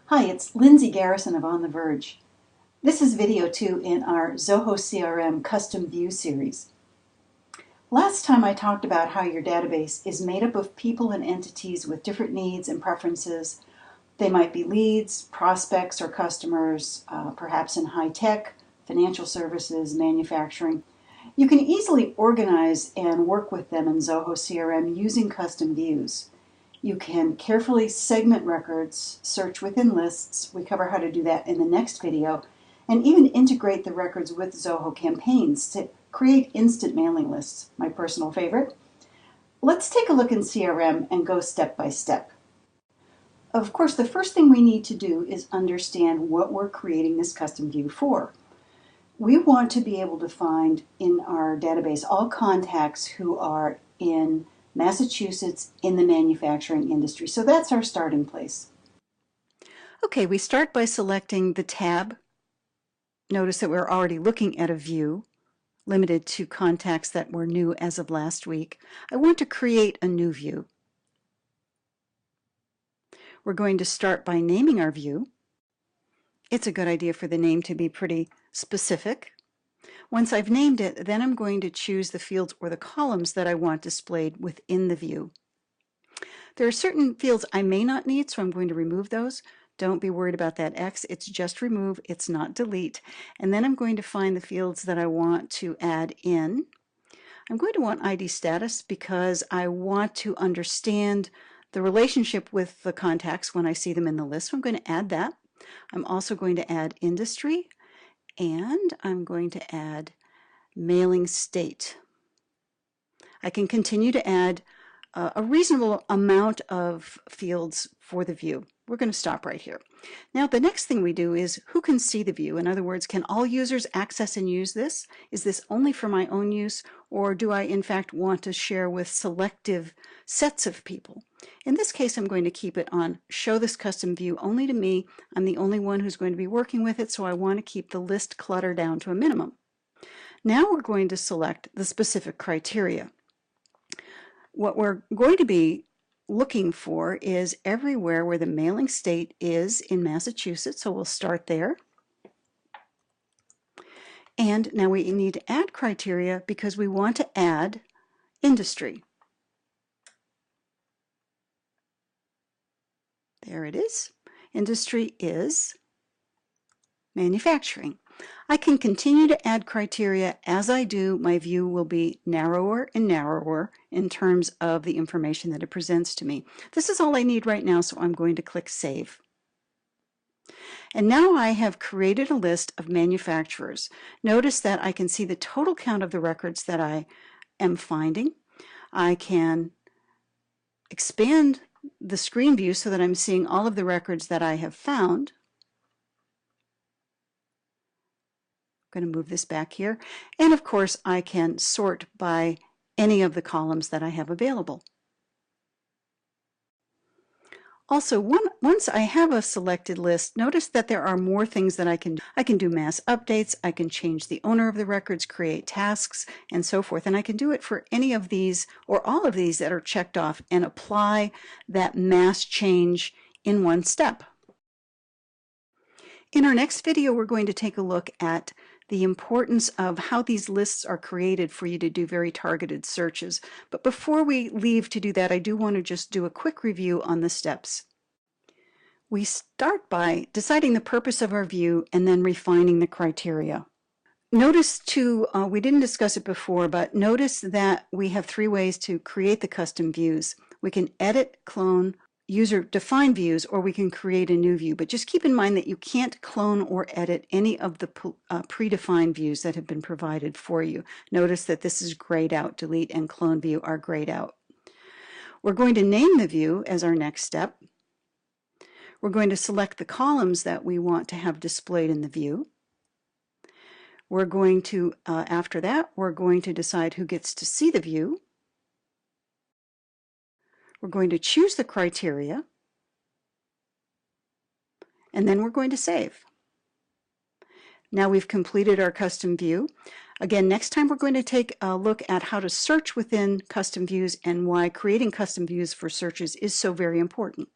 Hi, it's Lindsay Garrison of On the Verge. This is video 2 in our Zoho CRM Custom View series. Last time I talked about how your database is made up of people and entities with different needs and preferences. They might be leads, prospects, or customers, perhaps in high tech, financial services, manufacturing. You can easily organize and work with them in Zoho CRM using custom views. You can carefully segment records, search within lists. We cover how to do that in the next video, and even integrate the records with Zoho campaigns to create instant mailing lists, my personal favorite. Let's take a look in CRM and go step by step. Of course, the first thing we need to do is understand what we're creating this custom view for. We want to be able to find in our database all contacts who are in Massachusetts in the manufacturing industry. So that's our starting place. Okay, we start by selecting the tab. Notice that we're already looking at a view limited to contacts that were new as of last week. I want to create a new view. We're going to start by naming our view. It's a good idea for the name to be pretty specific. Once I've named it, then I'm going to choose the fields or the columns that I want displayed within the view. There are certain fields I may not need, so I'm going to remove those. Don't be worried about that X. It's just remove. It's not delete. And then I'm going to find the fields that I want to add in. I'm going to want ID status because I want to understand the relationship with the contacts when I see them in the list. So I'm going to add that. I'm also going to add industry, and I'm going to add mailing state. I can continue to add a reasonable amount of fields for the view. We're going to stop right here. Now the next thing we do is who can see the view? In other words, can all users access and use this? Is this only for my own use, or do I in fact want to share with selective sets of people? In this case, I'm going to keep it on show this custom view only to me. I'm the only one who's going to be working with it, so I want to keep the list clutter down to a minimum. Now we're going to select the specific criteria. What we're going to be looking for is everywhere where the mailing state is in Massachusetts, so we'll start there. And now we need to add criteria because we want to add industry. There it is. Industry is manufacturing. I can continue to add criteria. As I do, my view will be narrower and narrower in terms of the information that it presents to me. This is all I need right now, so I'm going to click Save. And now I have created a list of manufacturers. Notice that I can see the total count of the records that I am finding. I can expand the screen view so that I'm seeing all of the records that I have found. I'm going to move this back here. And of course, I can sort by any of the columns that I have available. Also, once I have a selected list, notice that there are more things that I can do. I can do mass updates, I can change the owner of the records, create tasks, and so forth. And I can do it for any of these or all of these that are checked off and apply that mass change in one step. In our next video, we're going to take a look at the importance of how these lists are created for you to do very targeted searches. But before we leave to do that, I do want to just do a quick review on the steps. We start by deciding the purpose of our view and then refining the criteria. Notice too, we didn't discuss it before, but notice that we have 3 ways to create the custom views. We can edit, clone, user-defined views, or we can create a new view. But just keep in mind that you can't clone or edit any of the predefined views that have been provided for you. Notice that this is grayed out. Delete and clone view are grayed out. We're going to name the view as our next step. We're going to select the columns that we want to have displayed in the view. We're going to, after that, we're going to decide who gets to see the view. We're going to choose the criteria, and then we're going to save. Now we've completed our custom view. Again, next time we're going to take a look at how to search within custom views and why creating custom views for searches is so very important.